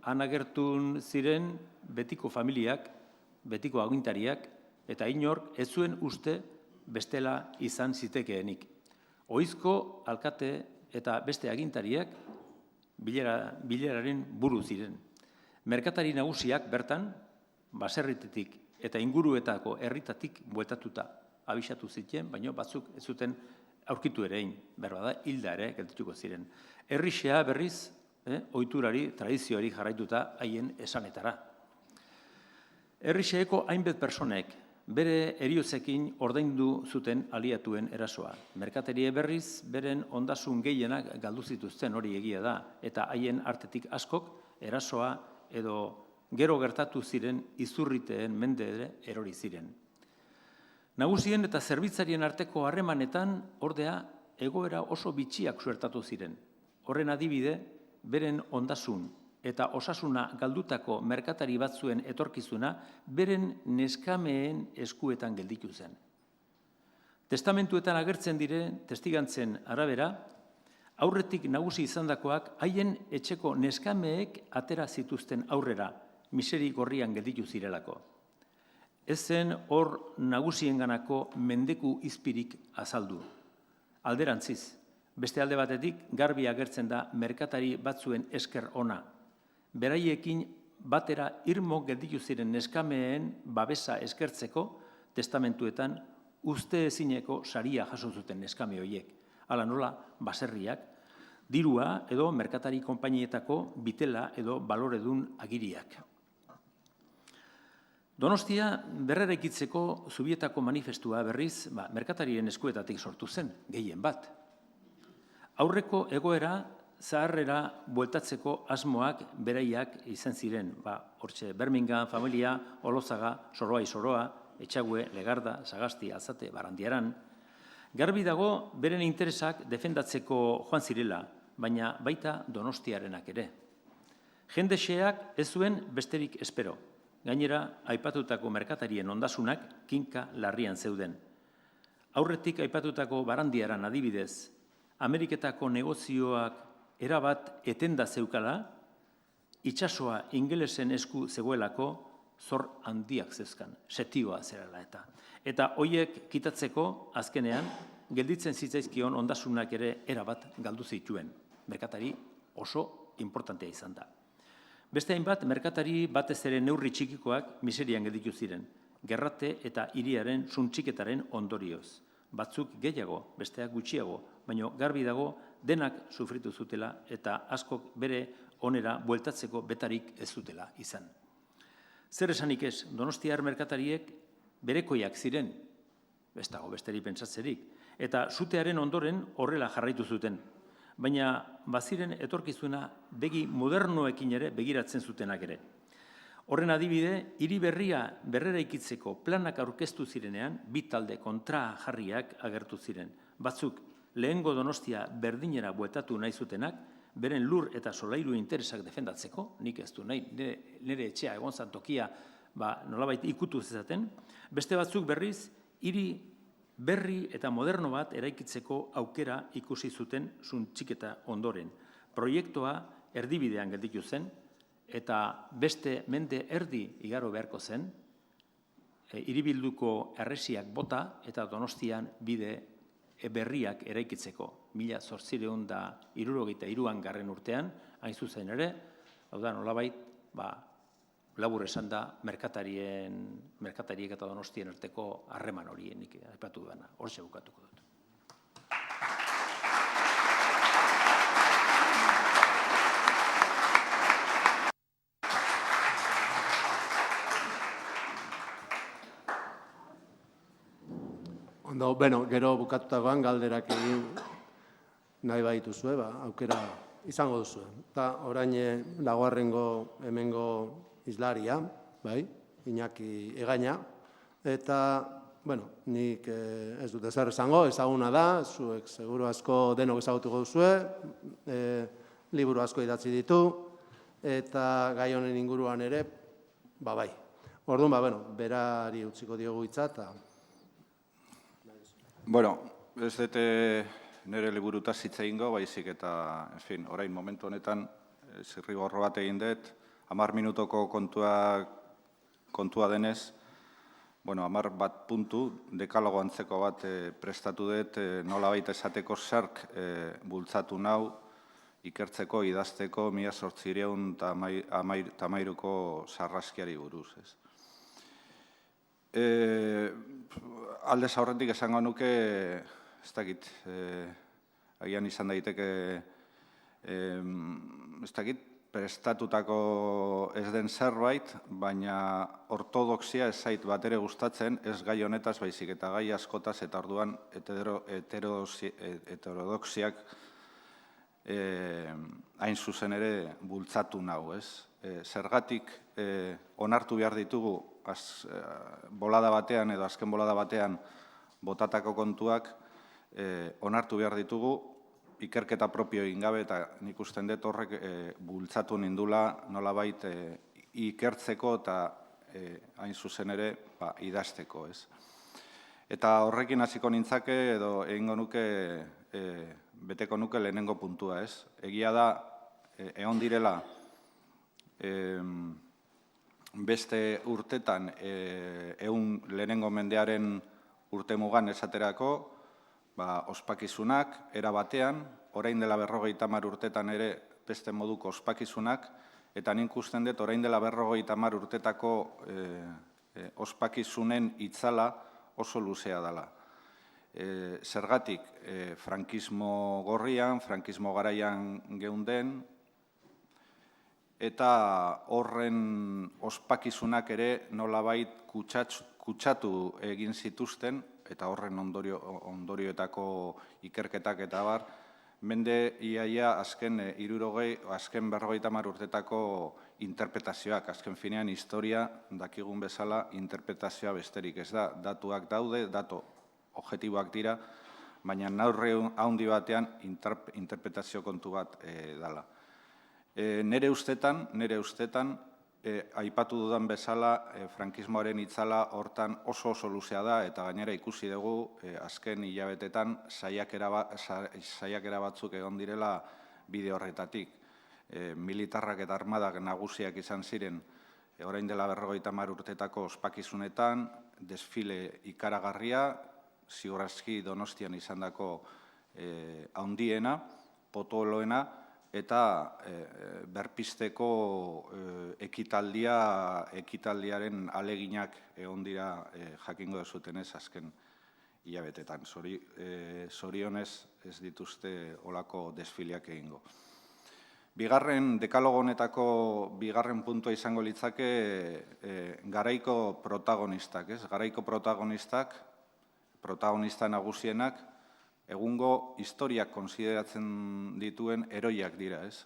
han agertun ziren betiko familiak, betiko agintariak, eta inork ez zuen uste bestela izan zitekeenik. Ohizko alkate eta beste agintariak bileraren buru ziren. Merkatari nagusiak bertan, baserritetik eta inguruetako herritatik bueltatuta abisatu zituen, baina batzuk ez zuten aurkitu ere egin, berbada, hilda ere geldituko ziren. Herrixea berriz, ohiturari, tradizioari jarraituta haien esanetara. Herrixeeko hainbat personek bere heriotzekin ordaindu zuten aliatuen erasoa. Merkaterie berriz, beren ondasun gehienak galdu zituzten hori egia da, eta haien artetik askok erasoa edo gero gertatu ziren izurriteen mende ere erori ziren. Nagusien eta zerbitzarien arteko harremanetan, ordea, egoera oso bitxiak suertatu ziren. Horren adibide, beren ondasun eta osasuna galdutako merkatari batzuen etorkizuna beren neskameen eskuetan gelditu zen. Testamentuetan agertzen diren testigantzen arabera, aurretik nagusi izandakoak haien etxeko neskameek atera zituzten aurrera, miseri gorrian gelditu zirelako. Ez zen hor nagusienganako mendeku izpirik azaldu. Alderantziz, beste alde batetik garbi agertzen da merkatari batzuen esker ona. Beraiekin batera irmo gelditu ziren neskameen babesa eskertzeko testamentuetan uste ezineko saria jaso zuten neskame horiek. Hala nola, baserriak, dirua edo merkatari konpainietako bitela edo baloredun agiriak. Donostia berreraikitzeko Zubietako manifestua berriz merkatarien eskuetatik sortu zen, gehien bat. Aurreko egoera zaharrera bueltatzeko asmoak beraiak izan ziren. Hortxe, Birmingham, familia, Olozaga, Soroa, Etxague, Legarda, Sagasti, Alzate, Barandiaran. Garbi dago beren interesak defendatzeko joan zirela, baina baita Donostiarenak ere. Jende xeak ez zuen besterik espero. Gainera, aipatutako merkatarien ondasunak kinka larrian zeuden. Aurretik aipatutako Barandiaran adibidez, Ameriketako negozioak erabat etenda zeukala, itsasoa ingelesen esku zegoelako zor handiak zeuzkan, setioa zerala eta. Eta hoiek kitatzeko azkenean, gelditzen zitzaizkion ondasunak ere erabat galdu zituen. Merkatari oso importantea izan da. Beste hainbat, merkatari batez ere neurri txikikoak miserian gelditu ziren, gerrate eta hiriaren suntxiketaren ondorioz. Batzuk gehiago, besteak gutxiago, baina garbi dago denak sufritu zutela eta askok bere onera bueltatzeko betarik ez zutela izan. Zer esanik ez, Donostiar merkatariek berekoiak ziren, ez dago besterik pentsatzerik, eta sutearen ondoren horrela jarraitu zuten. Baina baziren etorkizuna begi modernoekin ere begiratzen zutenak ere. Horren adibide, hiri berria berreraikitzeko planak aurkeztu zirenean, bi talde kontra jarriak agertu ziren. Batzuk, lehengo Donostia berdinera bueltatu nahi zutenak, beren lur eta solairu interesak defendatzeko, nik ez du nahi, nire etxea egon zantokia nolabait ikutu zezaten, beste batzuk berriz, hiri berri eta moderno bat eraikitzeko aukera ikusi zuten suntxiketa ondoren. Proiektua erdibidean gelditu zen, eta beste mende erdi igaro beharko zen, hiribilduko erresiak bota eta Donostian bide berriak eraikitzeko. 1873 urtean, hain zuzen ere, hau da nolabait, labur esan da merkatariek eta Donostien arteko harreman hori nik aipatu duena. Hortxe bukatuko dut. Ondo, gero bukatutakoan galderak egin nahi baituzue, aukera izango duzu. Eta orain laugarrengo hemengo islaria, Iñaki Egaña, eta, nik ez dut ezer esango, ezaguna da, zuek seguru asko denok ezagutuko duzue, liburu asko idatzi ditu, eta gai honen inguruan ere, bai. Orduan, berari utziko diogu hitza, eta... Ez dut nire liburutaz hitz egingo, baizik eta, orain momentu honetan, zirrigorro bat egin dut, 10 minutoko kontua denez, 11 puntu, dekalogo antzeko bat prestatu dut, nolabait esateko zerk bultzatu nau, ikertzeko, idazteko, 1813ko sarraskiari buruz. Aldez aurretik esango nuke, ez dakit, agian izan daiteke, ez dakit, prestatutako ez den zerbait, baina ortodoxia ez zait bat ere gustatzen, ez gai honetaz baizik eta gai askotaz eta orduan heterodoxiak hain zuzen ere bultzatu nau, ez? Zergatik onartu behar ditugu bolada batean edo azken bolada batean botatako kontuak onartu behar ditugu ikerketa propio egin gabe eta nik usten dut horrek bultzatu nindula nolabait ikertzeko eta hain zuzen ere idazteko, ez? Eta horrekin hasiko nintzake edo egingo nuke, beteko nuke lehenengo puntua, ez? Egia da, egon direla beste urtetan lehenengo mendearen urtemugan esaterako, ospakizunak, era batean, orain dela 50 urtetan ere beste moduko ospakizunak, eta nik usten dut orain dela 50 urtetako ospakizunen itzala oso luzea dela. Zergatik, frankismo gorrian, frankismo garaian geunden, eta horren ospakizunak ere nolabait kutsatu egin zituzten, eta horren ondorioetako ikerketak eta bar, mende iaia azken 50 urtetako interpretazioak, azken finean historia dakigun bezala interpretazioa besterik ez da. Datuak daude, datu objektiboak dira, baina neurri handi batean interpretazio kontu bat dela. Nere ustetan, aipatu dudan bezala, frankismoaren itzala hortan oso luzea da, eta gainera ikusi dugu azken hilabetetan saiakera batzuk egon direla bide horretatik. Militarrak eta armadak nagusiak izan ziren orain dela 50 urtetako ospakizunetan, desfile ikaragarria, ziur aski Donostian izandako handiena, potoloena, eta berpizteko ekitaldiaren aleginak egon dira jakingo dezutenez azken hilabetetan. Zorionez ez dituzte olako desfileak egingo. Bigarren dekalogo honetako bigarren puntua izango litzake garaiko protagonistak, ez? Garaiko protagonista nagusienak egungo historiak konsideratzen dituen heroiak dira, ez?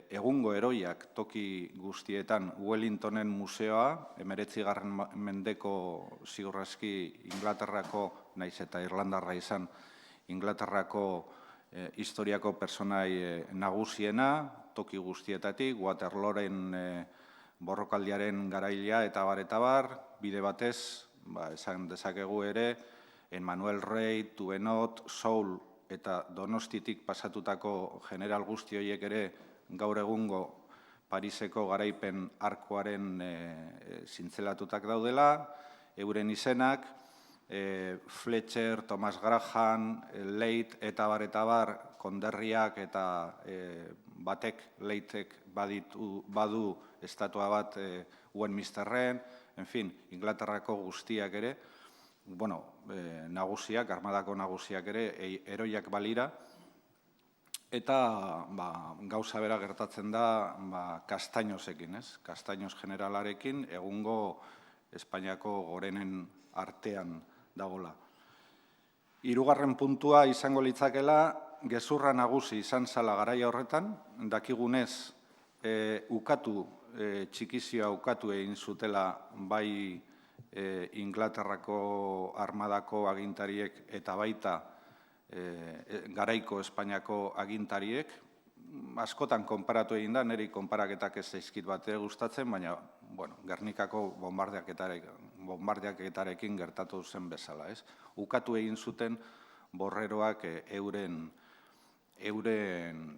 Egungo heroiak toki guztietan Wellingtonen museoa, 19. mendeko ziur aski Inglaterrako, naiz eta Irlandarra izan, Inglaterrako historiako pertsonai nagusiena, toki guztietatik, Waterlooren borrokaldiaren garailea eta bar, bide batez, esan dezakegu ere, Manuel Rey, Tuvenot, Soul eta Donostitik pasatutako general guzti horiek ere gaur egungo Pariseko garaipen arkoaren zintzelatutak daudela, euren izenak, Fletcher, Thomas Graham, Leit eta bar, konderriak eta Leitek badu estatua bat Westminsterren, en fin, Inglaterrako guztiak ere, nagusiak, armadako nagusiak ere, heroiak balira, eta gauza bera gertatzen da Castañosekin, ez? Castaños generalarekin egungo Espainiako gorenen artean dagola. Hirugarren puntua izango litzakela, gezurra nagusi izan zala garaia horretan, dakigunez txikizioa ukatu egin zutela bai Inglaterrako armadako agintariek eta baita garaiko Espainiako agintariek. Askotan konparatu egin da, niri konparaketak ez zaizkit bat gustatzen, baina Gernikako bombardeaketarekin gertatu zen bezala. Ukatu egin zuten borreroak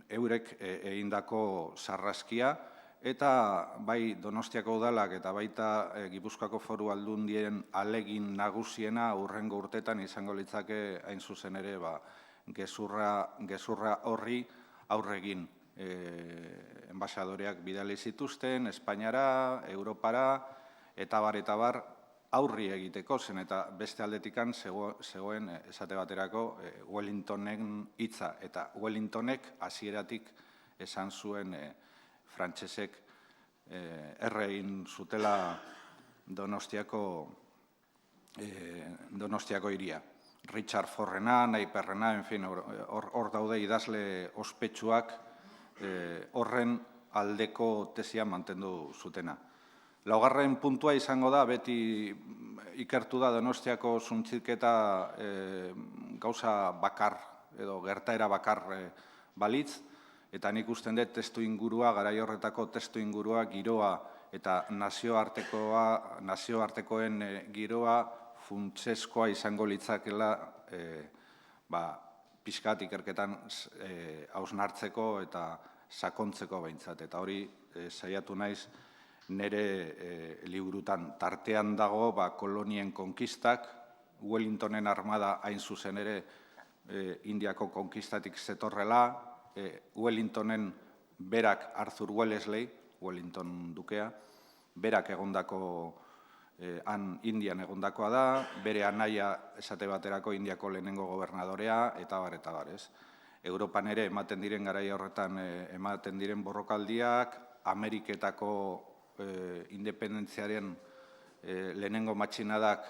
eurek egindako sarraskia, eta bai Donostiako udalak eta baita Gipuzkoako Foru Aldundien ahalegin nagusiena hurrengo urtetan izango litzake hain zuzen ere gezurra horri aurre egin. Enbaxadoreak bidali zituzten, Espainiara, Europara, eta bar, aurri egiteko zen, eta beste aldetikan zegoen esate baterako Wellingtonen hitza, eta Wellingtonek hasieratik esan zuen frantsesek erre egin zutela Donostiako hiria. Richard Forrena, Naiperrena, en fin, hor daude idazle ospetsuak horren aldeko tesia mantendu zutena. Laugarren puntua izango da, beti ikertu da Donostiako suntsiketa gauza bakar edo gertaera bakar balitz, eta nik usten dut testu ingurua, garai horretako testu ingurua, giroa eta nazioartekoen giroa funtsezkoa izango litzakela pixkat ikerketan hausnartzeko eta sakontzeko behintzat. Eta hori saiatu naiz nire liburutan. Tartean dago kolonien konkistak, Wellingtonen armada hain zuzen ere Indiako konkistatik zetorrela, Wellingtonen berak Arthur Wellesley, Wellington dukea, berak egondako han Indian egondakoa da, bere anaia esate baterako Indiako lehenengo gobernadorea, eta bar, ez. Europan ere ematen diren garai horretan ematen diren borrokaldiak, Ameriketako independentziaren lehenengo matxinadak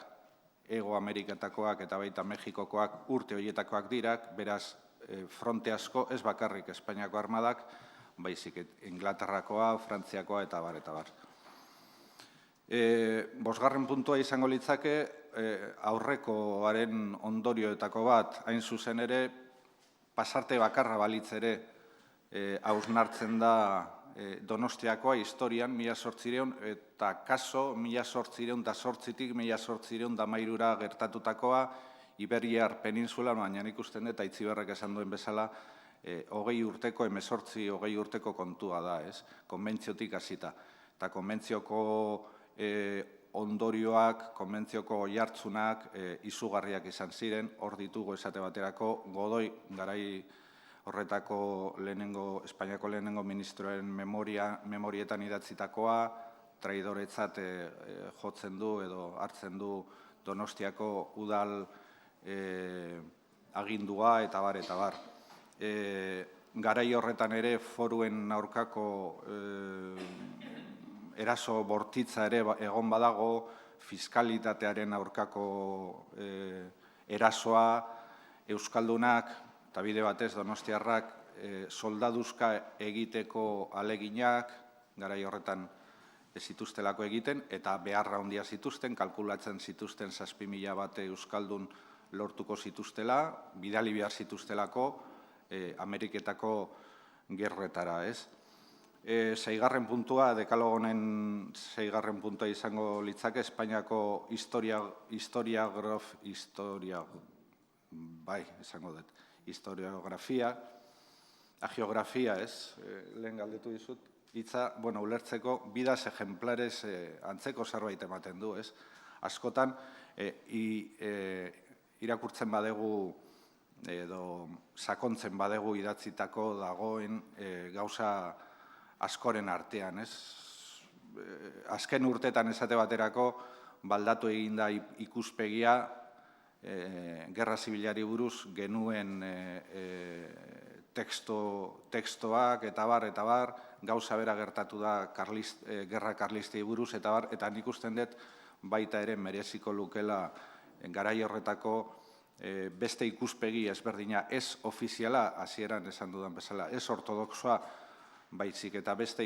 Ego Ameriketakoak eta baita Mexikokoak urte horietakoak dirak, beraz fronte asko ez bakarrik Espainiako armadak, baizik Inglaterrakoa, Frantziakoa eta bar. Bosgarren puntua izango litzake, aurrekoaren ondorioetako bat, hain zuzen ere, pasarte bakarra balitz ere hausnartzen da Donostiakoa historian, 1800 eta kaso 1808-tik 1813 gertatutakoa Iberiar peninsulan, baina nik usten dut Aitziberrek esan duen bezala, 18 urteko kontua da, ez? Konbentziotik hasita. Eta konbentzioko ondorioak, konbentzioko oihartzunak izugarriak izan ziren, hor ditugu esate baterako Godoi garai horretako Espainiako lehenengo ministroen memorietan idatzitakoa, traidoretzat jotzen du edo hartzen du Donostiako udal agindua eta bar. Garai horretan ere foruen aurkako eraso bortitza ere egon badago, fiskalitatearen aurkako erasoa, euskaldunak, eta bide batez donostiarrak soldaduzka egiteko aleginak, garai horretan ez zituztelako egiten, eta beharra handia zituzten, kalkulatzen zituzten 7.000 bat euskaldun lortuko zituztela, bidali behar zituztelako Ameriketako gerretara, ez? Seigarren puntua, dekalogonen seigarren puntua izango litzake, Espainiako historiografia, hagiografia, ez? Lehen galdetu dizut, hitza, ulertzeko, bidaz ejemplares antzeko zerbait ematen du, ez? Askotan, irakurtzen badegu edo sakontzen badegu idatzitako dagoen gauza askoren artean, ez? Azken urtetan esate baterako baldatu egin da ikuspegia Gerra Zibilari buruz genuen tekstoak eta bar, gauza bera gertatu da Gerra Karlistei buruz eta bar, eta nik usten dut baita ere mereziko lukela garai horretako beste ikuspegi ezberdina, ez ofiziala, hasieran esan dudan bezala, ez ortodoxoa, baizik eta beste